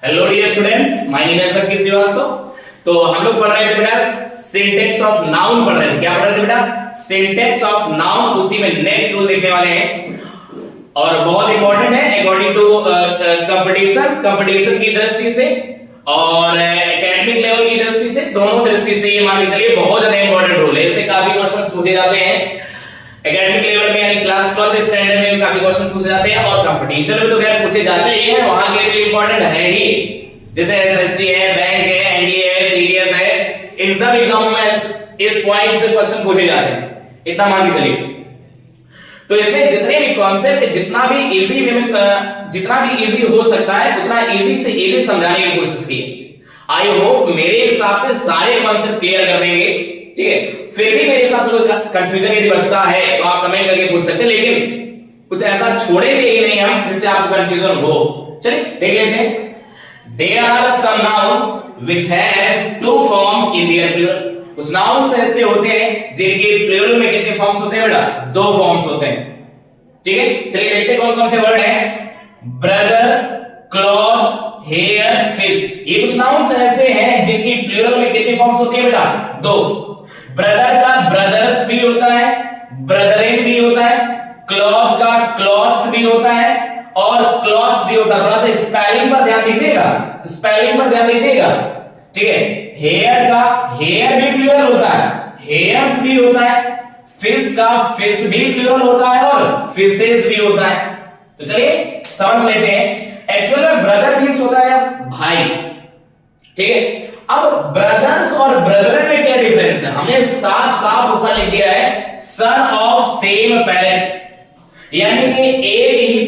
Hello dear students, my name is Sakir Shrivastava. तो हम लोग पढ़ रहे थे बेटा सिंटैक्स ऑफ नाउन पढ़ रहे थे। क्या पढ़ रहे थे बेटा? Syntax of noun. उसी में नेक्स्ट रूल देखने वाले हैं और बहुत इंपॉर्टेंट है अकॉर्डिंग टू कंपटीशन की दृष्टि से और एकेडमिक लेवल की दृष्टि से, दोनों दृष्टि से ये मान के चलिए बहुत ज्यादा इंपॉर्टेंट रूल है। इससे काफी क्वेश्चंस पूछे जाते हैं एकेडमिक लेवल में, यानी क्लास 12th स्टैंडर्ड में भी काफी क्वेश्चन पूछे जाते हैं और कंपटीशन में तो खैर पूछे जाते ही हैं, वहां के लिए तो इंपॉर्टेंट है ही। जैसे एसएससी है, बैंक है, एनडीए है, सीडीएस है, इन सब एग्जामों में इस पॉइंट से क्वेश्चन पूछे जाते हैं, इतना मान के चलिए। तो इसमें जितने भी कॉन्सेप्ट जितना भी इजी हो सकता है उतना इजी से इजी समझाने की कोशिश की। आई होप मेरे हिसाब से सारे कॉन्सेप्ट क्लियर कर देंगे, ठीक है। फिर भी मेरे हिसाब से कोई कंफ्यूजन यदि बचता है तो आप कमेंट करके पूछ सकते हैं, लेकिन कुछ ऐसा छोड़ेंगे ही नहीं हम जिससे आपको कंफ्यूजन हो। चलिए देख लेते हैं। There are some nouns which have two forms in their plural. कुछ नाउन्स ऐसे होते हैं जिनके प्लूरल में कितने फॉर्म्स होते हैं बेटा? दो फॉर्म्स होते हैं, ठीक है। चलिए देखते हैं कौन कौन से वर्ड हैं। Brother, cloth, hair, fish. ये कुछ नाउन्स ऐसे हैं जिनकी प्लूरल में कितने फॉर्म्स होते हैं बेटा? दो। ब्रदर का ब्रदर्स भी होता है, ब्रदरेन भी होता है, क्लॉथ का क्लॉथ्स भी होता है और क्लॉथ्स भी होता है। थोड़ा सा स्पेलिंग पर ध्यान दीजिएगा, स्पेलिंग पर ध्यान दीजिएगा, ठीक है। हेयर का हेयर भी प्लूरल होता है, हेयर्स भी होता है। फिश का फिश भी प्लूरल होता है और फिशेस भी होता है। तो चलिए समझ लेते हैं। एक्चुअल में ब्रदर मींस होता है भाई, ठीक है। अब ब्रदर्स और ब्रदरन में क्या डिफरेंस है? हमने साफ साफ ऊपर लिख दिया है सन ऑफ सेम पेरेंट्स, यानी कि एक ही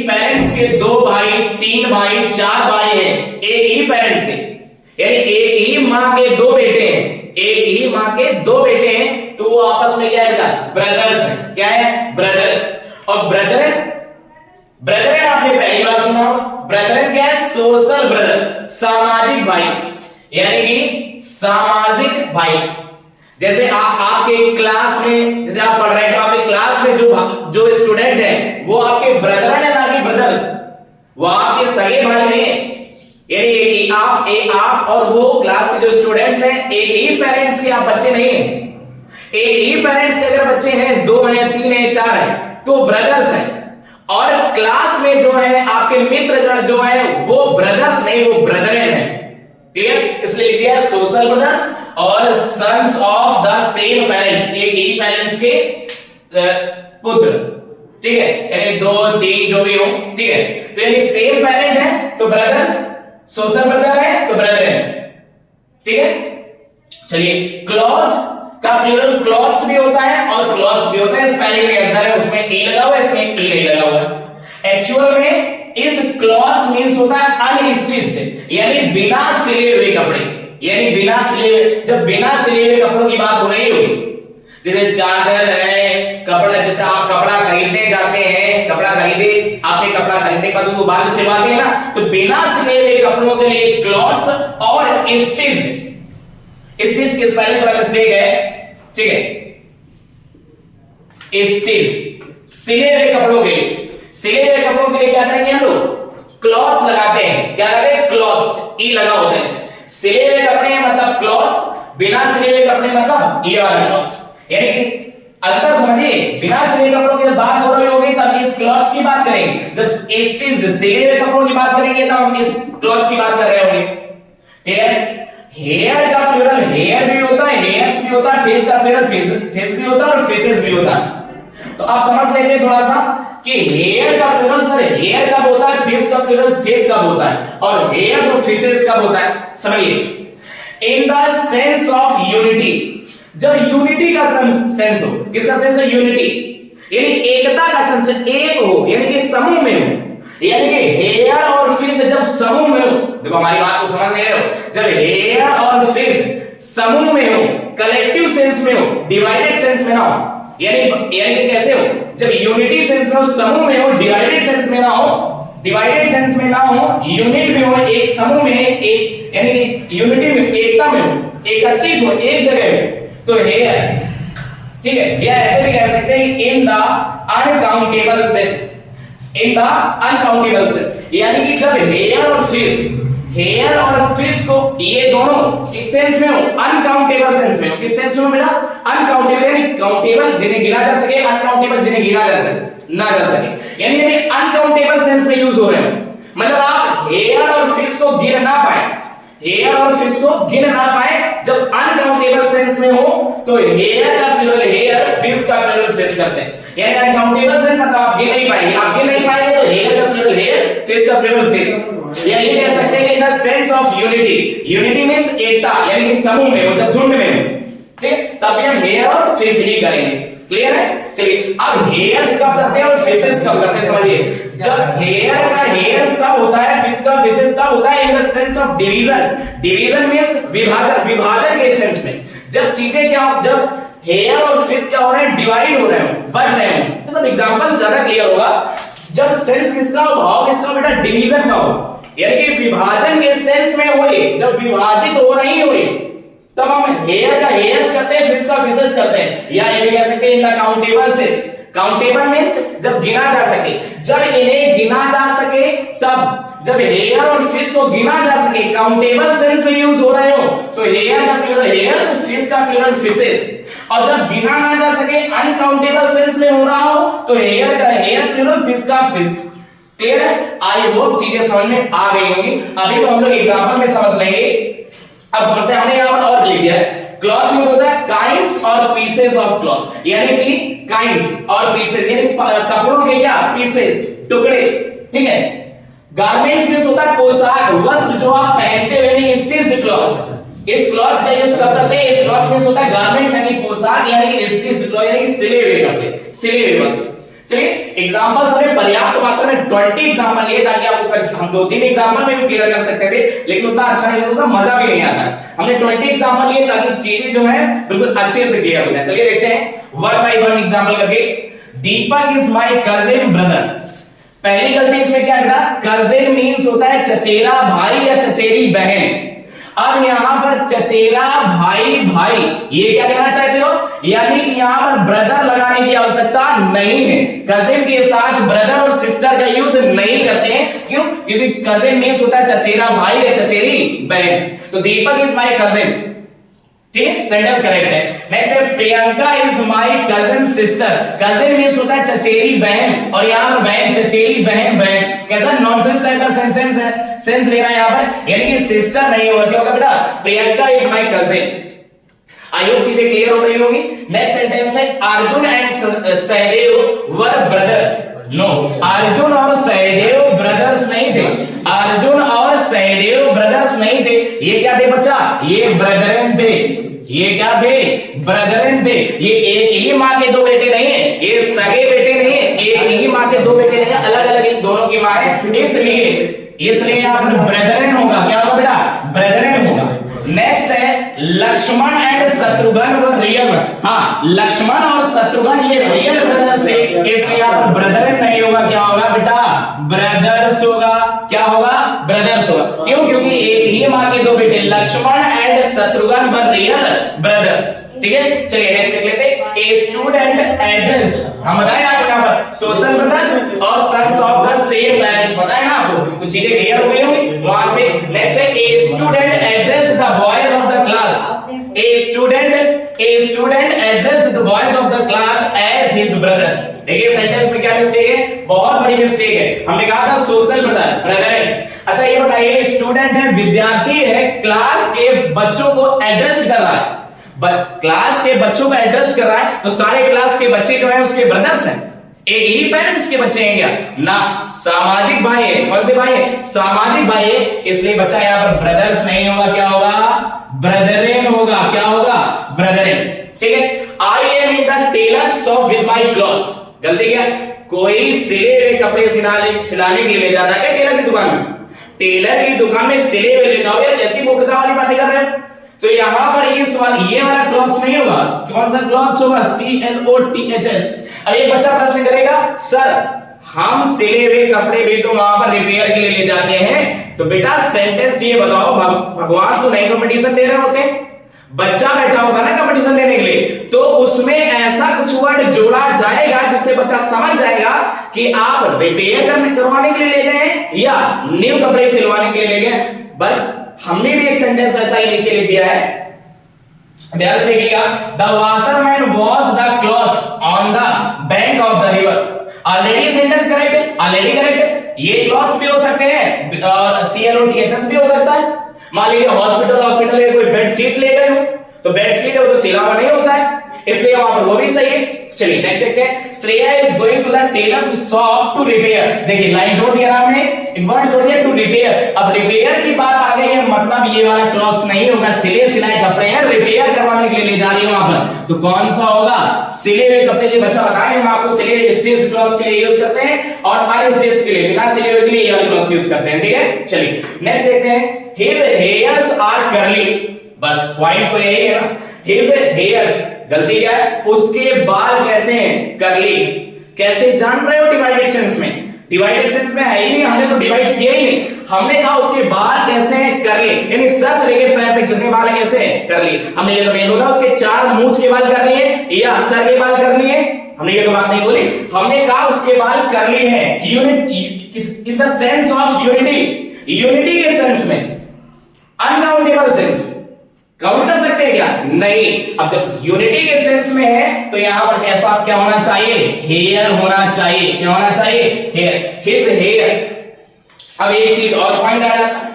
पेरेंट्स के दो भाई, तीन भाई, चार भाई हैं, एक ही पेरेंट्स के, यानी एक ही मां के दो बेटे हैं, एक ही मां के दो बेटे हैं, तो वो आपस में क्या है बेटा? ब्रदर्स हैं। क्या है? ब्रदर्स। और ब्रदरन आपने पहली बार सुना होगा। ब्रदरन क्या है? सोशल ब्रदर, सामाजिक भाई, यानी कि सामाजिक भाई। जैसे आपके क्लास में, जैसे आप पढ़ रहे हैं तो आपके क्लास में जो स्टूडेंट है वो आपके ब्रदरन है, ना कि ब्रदर्स। वो आपके सगे भाई नहीं है, यानी आप और वो क्लास के जो स्टूडेंट्स हैं एक ही पेरेंट्स के आप बच्चे नहीं हैं। एक ही पेरेंट्स के अगर बच्चे हैं, दो हैं, तीन हैं, चार हैं, तो ब्रदर्स हैं। और क्लास में जो है आपके मित्रगण जो है वो ब्रदर्स नहीं, वो ब्रदरन है। क्लियर? इसलिए लिख दिया सोशल ब्रदर्स और sons of the same parents, एक ही पेरेंट्स के पुत्र, ठीक है। यानी दो तीन जो भी हो, ठीक है। तो यानी सेम पेरेंट है तो ब्रदर्स, सोशल ब्रदर है तो ब्रदरन, ठीक है। चलिए क्लॉथ का प्लूरल क्लॉथ्स भी होता है और क्लॉथ्स भी होता है। स्पेलिंग में अंतर है, उसमें ई लगा हुआ है, इसमें ई नहीं लगा हुआ। एक्चुअल में इस क्लॉथ्स मींस होता है अनस्टिच्ड, यानी बिना सिले हुए कपड़े, यानी बिना सिले हुए। जब बिना सिले हुए कपड़ों की बात हो रही होगी, जैसे चादर है, कपड़ा, जैसे आप कपड़ा खरीदने जाते हैं, कपड़ा खरीदे, आपने कपड़ा खरीदने के बाद वो बाद में सिलवाते हैं ना, तो बिना सिले हुए कपड़ों के लिए क्लॉथ्स और स्टिच्ड। स्टिच की स्पेलिंग में मिस्टेक है, ठीक है। स्टिच्ड सिले हुए कपड़ों के लिए, सिले हुए कपड़ों के लिए क्या करेंगे हम लोग? क्लॉथ्स लगाते हैं। क्या करते हैं? क्लॉथ्स, ई लगा होता है। सिले हुए कपड़े मतलब क्लॉथ्स, बिना सिले हुए कपड़े मतलब ये वाला क्लॉथ्स। यानी कि अंतर समझिए, बिना सिले कपड़ों की बात हो रही होगी तब इस क्लॉथ्स की बात करेंगे, जब स्टिच्ड सिले हुए कपड़ों की बात करेंगे तब हम इस क्लॉथ्स की बात कर रहे होंगे, ठीक है। हेयर का प्लूरल हेयर भी होता है, हेयर्स भी होता है। फिश का प्लूरल फिश भी होता है और फिशेस भी होता है। तो आप समझ लेते हैं थोड़ा सा कि हेयर का प्लूरल सर हेयर कब होता है, फिश का प्लूरल फिश कब होता है और हेयर्स और फिशेस कब होता है। समझिए। इन द सेंस ऑफ यूनिटी, जब यूनिटी का सेंस हो, किसका सेंस है? यूनिटी, यानी एकता का सेंस, एक हो, यानी कि समूह में हो। यानी कि हेयर और फिश जब समूह में हो, देखो हमारी बात को समझ नहीं रहे हो, जब हेयर और फिश समूह में हो, कलेक्टिव सेंस में हो, डिवाइडेड सेंस में ना हो, यानी कैसे हो? जब यूनिटी सेंस में हो, समूह में हो, डिवाइडेड सेंस में ना हो, डिवाइडेड सेंस में ना हो, यूनिट में हो, एक समूह में, एक यानी कि यूनिटी में, एकता में हो, एकत्रित हो, एक जगह में, तो हेयर, ठीक है। या ऐसे भी कह सकते हैं in the uncountable sense, in the uncountable sense, यानी कि जब हेयर और फिश को ये दोनों किस सेंस में हो, अनकाउंटेबल सेंस में हो। किस सेंस में बेटा, अनकाउंटेबल, यानी काउंटेबल जिन्हें गिना जा सके, अनकाउंटेबल जिन्हें गिना जा सके ना जा सके, यानी अनकाउंटेबल सेंस में यूज हो रहे हो। मतलब आप हेयर और फिश को गिन ना पाए, हेयर और फिश को गिन ना पाए जब अनकाउंटेबल सेंस में हो तो हेयर का प्लूरल हेयर, फिश का प्लूरल फिश करते हैं। यानी अनकाउंटेबल सेंस मतलब आप गिन नहीं पाएंगे, आप गिन नहीं पाएंगे तो हेयर का प्लूरल हेयर, फिश का प्लूरल फिश। या ये कह सकते हैं in the sense of unity, unity means एकता, यानी कि समूह में हो, जब झुंड में हो, ठीक, तब हम हेयर और फिश ही करेंगे। क्लियर है? चलिए अब हेयर्स कब करते हैं और फिशेस कब करते हैं समझिए। जब हेयर का हेयर्स कब होता है, फिश का फिशेस कब होता है, इन the sense of division. Division means विभाजन, विभाजन के सेंस में। जब चीजें क्या हो, जब हेयर और फिश क्या हो रहे हैं, डिवाइड हो रहे हो, बढ़ रहे हो। तो सब एग्जांपल ज्यादा क्लियर होगा। जब सेंस किसका हो, भाव किसका हो बेटा, डिवीजन का हो, यानी कि विभाजन के सेंस में होए, जब विभाजित हो रही होए तब हम हेयर का हेयर्स करते हैं, फिश का फिशेस करते हैं। या ये भी कह सकते हैं in the countable sense. Countable means जब गिना जा सके, जब इन्हें गिना जा सके तब, जब हेयर और फिश को गिना जा सके, काउंटेबल सेंस में यूज हो रहे हो तो हेयर का प्लूरल हेयर्स, फिश का प्लूरल फिशेस। और जब गिना ना जा सके, अनकाउंटेबल सेंस में हो रहा हो तो हेयर का हेयर प्लूरल, फिश का फिश। क्लियर है? आई होप चीजें समझ में आ गई होंगी। अभी तो हम लोग एग्जांपल में समझ लेंगे। अब समझते हैं, हमने यहां पर और लिख दिया है क्लॉथ मीन होता है काइंड्स और पीसेस ऑफ क्लॉथ, यानी कि काइंड्स और पीसेस, यानी कपड़ों के क्या, पीसेस, टुकड़े, ठीक है। गारमेंट्स मींस होता है पोशाक, वस्त्र जो आप पहनते हुए, यानी स्टिच्ड क्लॉथ। इस क्लॉथ्स का यूज कब करते हैं, इस क्लॉथ मींस होता है गारमेंट्स, यानी पोशाक, यानी कि स्टिच्ड क्लॉथ, यानी कि सिले हुए कपड़े, सिले हुए वस्त्र। चलिए एग्जांपल्स हमें पर्याप्त मात्रा में 20 एग्जांपल लिए ताकि आपको, हम 2-3 एग्जांपल में भी क्लियर कर सकते थे लेकिन उतना अच्छा नहीं होता, मजा भी नहीं आता। हमने 20 एग्जांपल लिए ताकि चीजें जो है बिल्कुल अच्छे से क्लियर हो जाए। चलिए देखते हैं वन बाय वन एग्जांपल करके। दीपक इज माय कजिन ब्रदर। पहली गलती इसमें क्या है, कजिन मींस होता है चचेरा भाई या चचेरी बहन। अब यहां पर चचेरा भाई, भाई ये क्या कहना चाहते हो, यानी कि यहां पर ब्रदर लगाने की आवश्यकता नहीं है। कजिन के साथ ब्रदर और सिस्टर का यूज नहीं करते हैं, क्यों, क्योंकि कजिन मींस होता है चचेरा भाई या चचेरी बहन। तो दीपक इज माय कजिन, ठीक है, सेंटेंस करेक्ट है। नेक्स्ट है Priyanka is my cousin sister. Cousin means होता है चचेरी बहन, और यहां पर बहन, चचेरी बहन, बहन कैसा नॉनसेंस टाइप का सेंस है, सेंस ले रहा है यहां पर, यानी कि सिस्टर नहीं होगा। क्या होगा बेटा, Priyanka is my cousin. I hope चीजें क्लियर हो गई होगी। नेक्स्ट सेंटेंस है Arjun and Sahdev were brothers. No, Arjun और सहदेव ब्रदर्स नहीं थे। अर्जुन और सहदेव ब्रदर्स नहीं थे। ये क्या थे बच्चा, ये ब्रदरन थे। ये क्या थे, ब्रदरन थे। ये एक ही माँ के दो बेटे नहीं है, ये सगे बेटे नहीं है, एक ही माँ के दो बेटे नहीं है, अलग अलग इन दोनों की माँ है, इसलिए यहाँ पर ब्रदरन होगा। क्या होगा बेटा, ब्रदरन होगा। नेक्स्ट है Lakshman and Shatrughan were real. हाँ, लक्ष्मण और शत्रुघ्न ये रियल ब्रदर्स थे, इसलिए यहाँ पर ब्रदरन नहीं होगा। क्या होगा बेटा, ब्रदर्स होगा। क्या होगा, ब्रदर्स होगा। क्यों, क्योंकि एक ही माँ के दो बेटे Lakshman and Shatrughan were real brothers. ठीक है, चलिए नेक्स्ट देख लेते हैं। ए स्टूडेंट एड्रेस्ड, हम बताएं आपको यहाँ पर सोशल ब्रदर्स और sons of the same parents, बताएं ना आपको, तो चीजें क्लियर हो गई होंगी वहां से। नेक्स्ट है a student addressed the boys of the class. A student addressed the boys of the class as his brothers. देखिए सेंटेंस में क्या मिस्टेक है, बहुत बड़ी मिस्टेक है। हमने कहा था सोशल ब्रदर। अच्छा ये बताइए, स्टूडेंट है, विद्यार्थी है, क्लास के बच्चों को एड्रेस कर रहा है, क्लास के बच्चों को एड्रेस कर रहा है, तो सारे क्लास के बच्चे जो हैं उसके ब्रदर्स हैं, एक ही पेरेंट्स के बच्चे हैं क्या, ना, सामाजिक भाई है। कौन से भाई है, सामाजिक भाई है, इसलिए बच्चा यहाँ पर ब्रदर्स नहीं होगा, क्या होगा, ब्रदरेन होगा। क्या होगा, ब्रदरेन। ठीक है, I am in the Taylor shop with my clothes. गलती क्या, कोई सिले हुए कपड़े सिलाने के लिए ले जाता है क्या टेलर की दुकान में, टेलर की दुकान में सिले हुए ले जाओ, यार कैसी मूर्खता वाली बातें कर रहे हो। तो यहां पर इस ये वाला क्लॉथ्स नहीं होगा, कौन सा क्लॉथ्स होगा, CLOTHS। अब एक बच्चा प्रश्न करेगा, सर हम सिले हुए कपड़े भी तो वहां पर रिपेयर के लिए ले जाते हैं, तो बेटा सेंटेंस ये बताओ, भगवान को नई कंपटीशन दे रहे होते, बच्चा बैठा होगा ना कंपटीशन देने के लिए, तो उसमें ऐसा कुछ वर्ड जोड़ा जाएगा जिससे बच्चा समझ जाएगा कि आप रिपेयर करवाने के लिए ले गए हैं या न्यू कपड़े सिलवाने के लिए ले गए। बस हमने भी एक सेंटेंस ऐसा ही नीचे लिख दिया है, ध्यान से देखिएगा। The washerman wash the clothes on the bank of the river. Already sentence correct है, ऑलरेडी करेक्ट है। ये क्लॉथ्स भी हो सकते हैं और CLOTHS भी हो सकता है। मान लीजिए हॉस्पिटल में कोई बेड शीट ले गए हो, तो बेड शीट है वो तो सिला हुआ नहीं होता है, इसलिए वहां पर वो भी सही है। चलिए नेक्स्ट देखते हैं। Shreya is going to the tailor's shop to repair. देखिए लाइन जोड़ दिया आपने, एक वर्ड जोड़ दिया टू रिपेयर। अब रिपेयर की बात आ गई है, मतलब ये वाला क्लॉथ्स नहीं होगा, सिले सिलाए कपड़े हैं, रिपेयर करवाने के लिए ले जा रही हूं वहां पर, तो कौन सा होगा? सिले हुए कपड़े। जो बच्चा बताए हम आपको सिले स्टिच क्लॉथ्स के लिए यूज करते हैं और अनस्टिच्ड के लिए, बिना सिले हुए के लिए ये वाले क्लॉथ्स यूज करते हैं, ठीक है। चलिए नेक्स्ट देखते हैं। His hairs are curly. बस पॉइंट तो यही है ना, हिज हेयर्स, गलती क्या है? उसके बाल कैसे हैं? कर्ली। कैसे जान रहे हो? डिवाइडेड सेंस में, डिवाइडेड सेंस में है ही नहीं, हमने तो डिवाइड किया ही नहीं। हमने कहा उसके बाल कैसे हैं? कर्ली, यानी सर से लेके पैर तक जितने बाल हैं कैसे हैं? कर्ली। हमने ये तो नहीं बोला उसके 4 मूंछ के बाल कर्ली है या सर के बाल कर्ली है, हमने ये तो बात नहीं बोली। हमने कहा उसके बाल कर्ली है, unit in the sense of unity, unity के सेंस में, अनकाउंटेबल सेंस। काउंट कर सकते हैं क्या? नहीं। अब जब यूनिटी के सेंस में है तो यहां पर कैसा क्या होना चाहिए? हेयर होना चाहिए। क्या होना चाहिए? Hair, his hair. अब एक चीज और पॉइंट आ जाता है।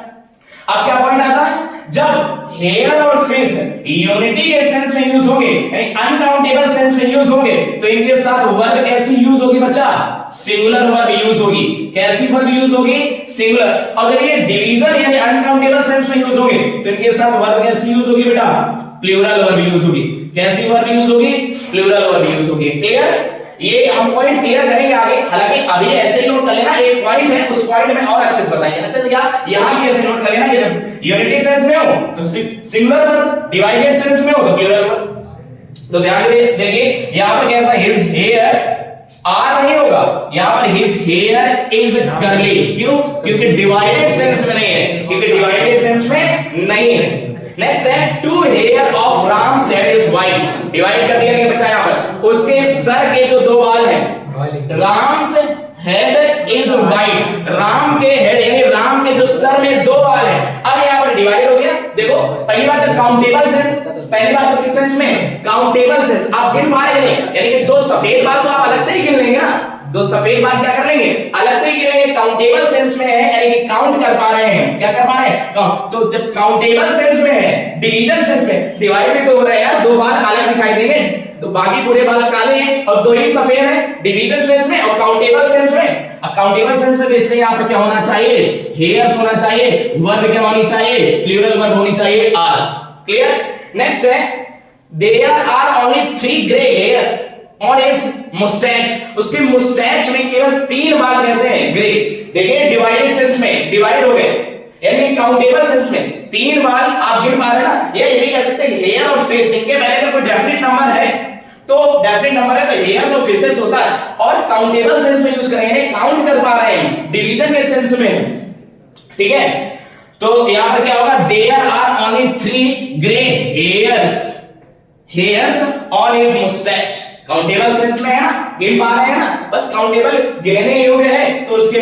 अब क्या पॉइंट आता है? जब हेयर और फेस यूनिटी के सेंस में यूज होंगे, यानी अनकाउंटेबल सेंस में यूज होंगे, तो इनके साथ वर्ब कैसी यूज होगी बच्चा? सिंगुलर वर्ब यूज होगी। कैसी वर्ब यूज होगी? सिंगुलर। और जब ये डिवीजन यानी अनकाउंटेबल सेंस में यूज होंगे तो इनके साथ वर्ब कैसी यूज होगी बेटा? प्लूरल वर्ब यूज होगी। कैसी वर्ब यूज होगी? प्लूरल वर्ब यूज होगी। क्लियर? ये हम पॉइंट क्लियर करेंगे आगे, हालांकि अभी ऐसे ही नोट कर लेना, एक पॉइंट है उस पॉइंट में और अच्छे से बताइए। अच्छा क्या यहां भी ऐसे नोट कर लेना कि जब यूनिटी सेंस में हो तो सिंगुलर वर्ब, डिवाइडेड सेंस में हो तो प्लूरल वर्ब। तो ध्यान से देखिए यहां पर कैसा? हिज हेयर आर नहीं होगा, यहां पर हिज हेयर इज कर्ली। क्यों? क्योंकि डिवाइडेड सेंस में नहीं है, क्योंकि डिवाइडेड सेंस में नहीं है। नेक्स्ट है two hair of ram's head is white. Divide कर दिया गया बच्चा यहां पर, उसके सर के जो 2 बाल हैं, Ram's head is white. Ram के हेड यानी राम के जो सर में 2 बाल हैं। अब यहां पर डिवाइड हो गया। देखो पहली बात तो काउंटेबल सेंस, पहली बात तो किस सेंस में? Countable sense. आप गिन पा रहे हैं, यानी कि 2 सफेद बाल तो आप अलग से ही गिन लेंगे ना, 2 सफेद बाल क्या कर लेंगे? अलग से ही गिन लेंगे। काउंटेबल सेंस में है यानी कि काउंट कर पा रहे हैं। क्या कर पा रहे हैं? तो जब काउंटेबल सेंस में है, डिवीजन सेंस में, डिवाइड भी तो हो रहा है यार, 2 बाल अलग दिखाई देंगे, तो बाकी पूरे बाल काले हैं और 2 ही सफेद हैं, डिवीजन सेंस में और काउंटेबल सेंस में। अब काउंटेबल सेंस में तो इसलिए यहां पर क्या होना चाहिए? हेयर्स होना चाहिए। वर्ब क्या होनी चाहिए? प्लूरल वर्ब होनी चाहिए, आर। क्लियर? नेक्स्ट है there are only 3 grey hair on his moustache. उसके मुस्टैच में केवल 3 बाल कैसे हैं? ग्रे। देखिए डिवाइडेड सेंस में डिवाइड हो गए, यानी काउंटेबल सेंस में 3 बाल आप गिन पा रहे हैं ना। ये भी कह सकते हैं हेयर और फेस, इनके पहले अगर कोई डेफिनेट नंबर है तो डेफिनेट नंबर है तो हेयर्स और फेसेस होता है, और काउंटेबल सेंस में यूज करेंगे, काउंट कर पा रहे हैं, डिवीजन के सेंस में। ठीक है, तो यहां पर क्या होगा? There are only 3 grey hairs on his moustache. Countable sense में है ना, गिन पा रहे हैं ना, बस काउंटेबल गिनने योग्य है तो उसके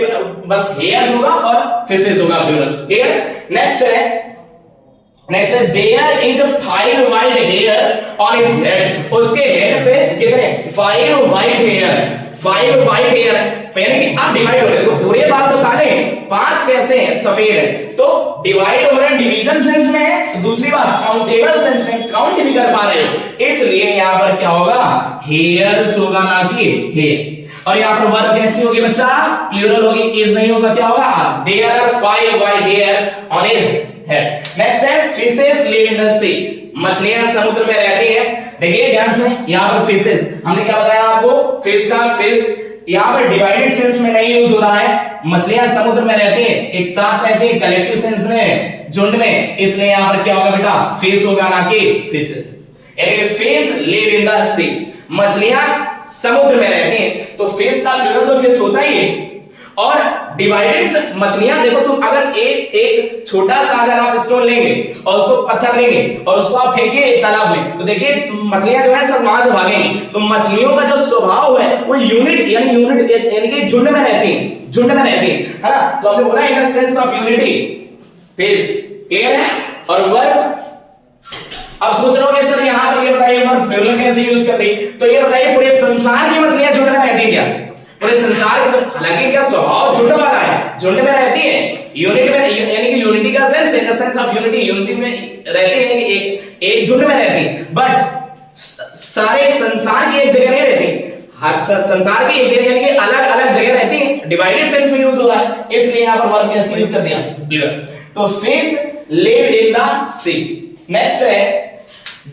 बस हेयर्स होगा और फेसेस होगा प्लूरल। क्लियर? नेक्स्ट है there is 5 white hair on his head. उसके हेड पे कितने? 5 वाइट हेयर। 5 वाइट हेयर यानी कि आप डिवाइड हो रहे हैं तो पूरे बाल तो काले हैं, 5 कैसे हैं? सफेद है। तो डिवाइड हो रहे हैं, डिवीजन सेंस में है। तो दूसरी बात काउंटेबल सेंस में काउंट भी कर पा रहे हो, इसलिए यहां पर क्या होगा? हेयर्स होगा ना कि हेयर। और यहां पर वर्ब कैसी होगी बच्चा? प्लूरल होगी, इज नहीं होगा, क्या होगा? There are 5 white hairs on his head. Next है fishes live in the sea. मछलियां समुद्र में रहती हैं। देखिए ध्यान से, यहां पर फिशेस हमने क्या बताया आपको? फिश का फिश यहां पर डिवाइडेड सेंस में नहीं यूज हो रहा है। मछलियां समुद्र में रहती हैं, एक साथ रहती हैं, कलेक्टिव सेंस में, झुंड में, इसलिए यहां पर क्या होगा बेटा? फिश होगा ना कि फिशेस। यानी fish live in the sea, मछलियां समुद्र में रहती हैं, तो फिश का प्लूरल तो फिश होता ही है। और डिवाइडेड मछलियां देखो, तुम अगर एक छोटा सा अगर आप स्टोन लेंगे और उसको पत्थर लेंगे और उसको आप फेंकिए तालाब में, तो देखिए मछलियां जो है सब वहां से भागेंगी। तो मछलियों का जो स्वभाव है वो यूनिट यानी कि झुंड में रहती है, झुंड में रहती है ना। तो हमने बोला इन the sense of unity face, clear है। और वर्ब, अब सोच रहे हो सर यहाँ पर ये बताइए वर्ब प्लूरल कैसे यूज करते हैं, तो ये बताइए पूरे संसार की मछलियां झुंड में रहती है क्या? पूरे संसार के, तो हालांकि क्या स्वभाव झुंड वाला है, झुंड में रहती है, यूनिट में, यानी कि यूनिटी का sense, in the sense of unity, unity में रहती है, एक झुंड में रहती है। बट सारे संसार की एक जगह नहीं रहती, हर संसार की एक जगह यानी कि अलग अलग जगह रहती है, डिवाइडेड सेंस में यूज हो रहा है, इसलिए यहाँ पर वर्ब कैसे यूज कर दिया, क्लियर। तो fish live in the sea. Next है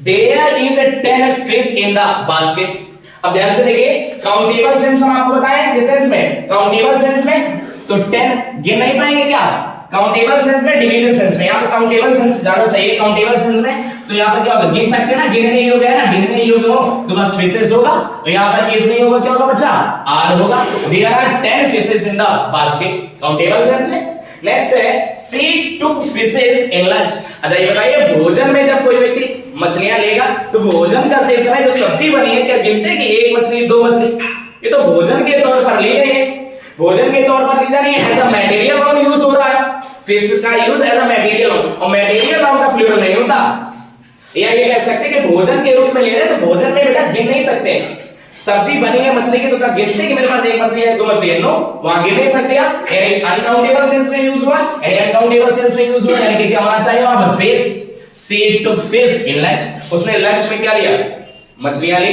there is 10 fish in the basket. अब ध्यान से देखिए, काउंटेबल सेंस हम आपको बताएं, किस सेंस में, काउंटेबल सेंस में, तो 10 गिन नहीं पाएंगे क्या? काउंटेबल सेंस में, डिवीजन सेंस में, यहाँ पर काउंटेबल सेंस ज्यादा सही है। काउंटेबल सेंस में तो यहाँ पर क्या होगा, गिन सकते हैं ना, गिनने योग्य है ना, गिनने योग्य हो तो बस फिशेस होगा, तो यहाँ पर इज नहीं होगा, क्या होगा बच्चा, आर होगा। There are 10 fishes in the basket, countable sense है। नेक्स्ट है she took fishes in lunch. अच्छा ये बताइए, भोजन में जब कोई व्यक्ति मछलियां लेगा तो भोजन करते समय जो सब्जी बनी है क्या गिनते हैं कि एक मछली, दो मछली? ये तो भोजन के तौर पर ली गई है, भोजन के तौर पर ली जा रही है, as a material noun use हो रहा है, फिश का यूज एज अ मटेरियल, और मटेरियल नाउन का प्लूरल नहीं होता। या ये कह सकते हैं कि भोजन के रूप में ले रहे हैं, तो भोजन में बेटा गिन नहीं सकते, सब्जी बनी है मछली की तो क्या गिनते कि मेरे पास एक मछली है, दो मछली है? नो, वहां गिन नहीं सकते आप। यानी अनकाउंटेबल सेंस में यूज हुआ, यानी अनकाउंटेबल सेंस में यूज हुआ, यानी कि क्या होना चाहिए वहां पर, fish. She took fish in lunch, उसने लंच में क्या लिया, मछलियां ली,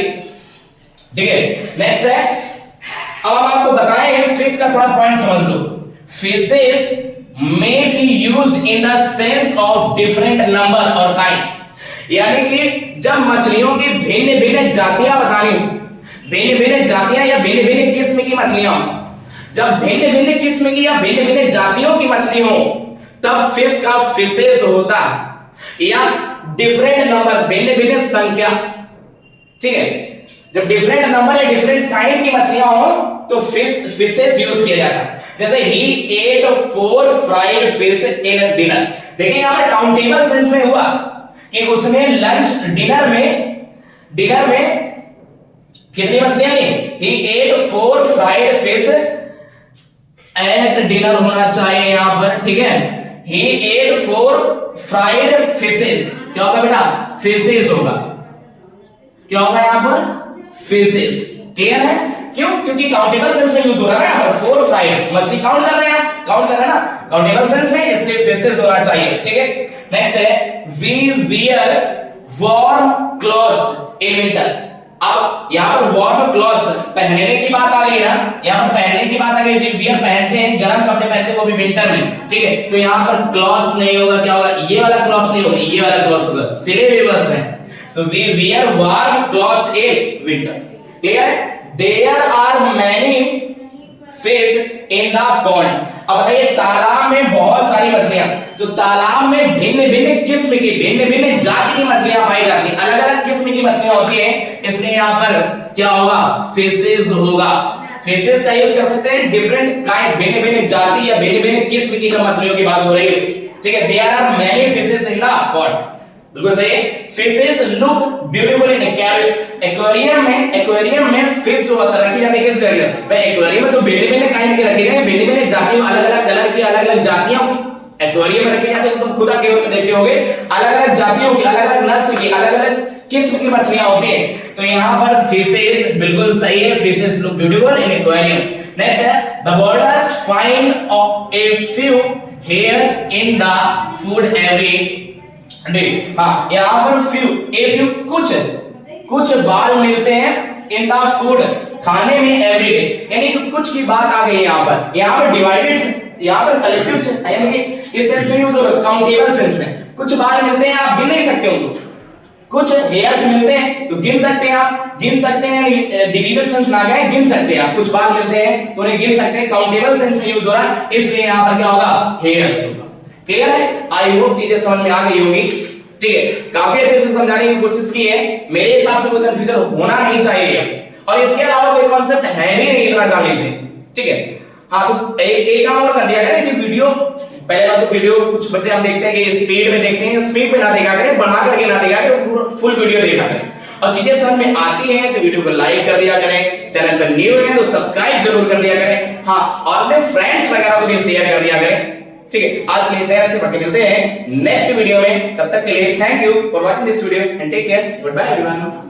ठीक है। नेक्स्ट है, अब हम आपको बताएं फिश का थोड़ा पॉइंट समझ लो। Fishes may be used in the sense of different number और काइंड, यानी कि जब मछलियों की भिन्न भिन्न जातियां बतानी हो, भिन्न भिन्न जातियां या भिन्न भिन्न किस्म की मछलियां, जब भिन्न भिन्न किस्म की या भिन्न भिन्न जातियों की मछली हो तब फिश का फिशेस होता, या डिफरेंट नंबर, भिन्न भिन्न संख्या, ठीक है। जब डिफरेंट नंबर या डिफरेंट काइंड की मछलियां हो तो फिशेस यूज किया जाता है। जैसे he ate 4 fried fish in dinner, देखिए यहां पर काउंटेबल सेंस में हुआ कि उसने लंच डिनर में कितनी मछलियां ली, he ate 4 fried fish at dinner होना चाहिए यहां पर, ठीक है। ही एट 4 फ्राइड फिशेस, क्या होगा बेटा, फिशेस होगा, क्या होगा यहां पर, फिशेस, क्लियर है। क्यों? क्योंकि काउंटेबल सेंस में यूज हो रहा है ना यहां पर, 4 फ्राइड मछली काउंट कर रहे हैं, काउंट कर रहे हैं ना काउंटेबल सेंस में, इसलिए फिशेस होना चाहिए, ठीक है। नेक्स्ट है we wear warm clothes in winter. अब यहां पर वार्म क्लॉथ्स पहनने की बात आ गई ना, यहां पर पहनने की बात आ गई, वी वियर पहनते हैं, गर्म कपड़े पहनते हैं, वो भी विंटर में, ठीक है। तो यहां पर क्लॉथ्स नहीं होगा, क्या होगा, ये वाला क्लॉथ्स नहीं होगा, ये वाला क्लॉथ्स होगा, सिले हुए वस्त्र हैं, तो we wear warm clothes in winter, clear है। There are many fish in the pond. अब बताइए तालाब में बहुत सारी मछलियां, तो तालाब में भिन्न भिन्न किस्म की, भिन्न भिन्न जाति की मछलियां पाई जाती हैं, अलग अलग किस्म की मछलियां होती हैं, इसलिए यहां पर क्या होगा, फिशेस होगा। फिशेस का यूज कर सकते हैं डिफरेंट काइंड, भिन्न भिन्न जाति या भिन्न भिन्न किस्म की जो मछलियों की बात हो रही है, ठीक है। There are many fishes in the pond, बिल्कुल सही है। Fishes look beautiful in aquarium में फिश रखी जाती है, किस जगह भाई, एक्वेरियम में तो भिन्न भिन्न काइंड की रखी गई, भिन्न भिन्न जातियों, अलग अलग कलर की, अलग अलग जातियों एक्वेरियम में रखी जाती है, तुम खुद एक्वेरियम में देखे होंगे, अलग अलग जातियों की, अलग अलग नस्ल की, अलग अलग किस्म की मछलियां होती हैं, तो यहां पर फिशेस बिल्कुल सही है, fishes look beautiful in aquarium. Next है the birds find a few hairs in the food every day. हाँ, यहां पर फ्यू कुछ बाल मिलते हैं इन द फूड, खाने में एवरी डे, यानी कि कुछ की बात आ गई यहां पर डिवाइडेड, यहां पर कलेक्टिव से, यानी कि इस सेंस में यूज हो रहा है, काउंटेबल सेंस में, कुछ बाल मिलते हैं, आप गिन नहीं सकते उनको, कुछ हेयर्स मिलते हैं तो गिन सकते हैं, आप गिन सकते हैं, डिवीजन सेंस ना गए, गिन सकते हैं आप, कुछ बाल मिलते हैं तो उन्हें गिन सकते हैं, काउंटेबल सेंस में यूज हो रहा है, इसलिए यहां पर क्या होगा, हेयर्स होगा, क्लियर है। आई होप चीजें समझ में आ गई होगी, ठीक है। काफी अच्छे से समझाने की कोशिश की है, मेरे हिसाब से कोई कंफ्यूजन होना नहीं चाहिए, और इसके अलावा कोई कॉन्सेप्ट है भी नहीं, इतना जान लीजिए, ठीक है। हाँ तो एक काम और कर दिया करें कि वीडियो पहले बात तो वीडियो कुछ बच्चे हम देखते हैं कि स्पीड में देखते हैं, स्पीड में ना देखा करें, बढ़ा करके ना देखा करें, पूरा फुल वीडियो देखा करें। और चीजें समझ में आती हैं तो वीडियो को लाइक कर दिया करें, चैनल पर न्यू हैं तो सब्सक्राइब जरूर कर दिया करें, हाँ और अपने फ्रेंड्स वगैरह को भी शेयर कर दिया करें। ठीक है, आज के लिए इतना रहते, बाकी मिलते हैं नेक्स्ट वीडियो में, तब तक के लिए thank you for watching this video and take care, goodbye everyone.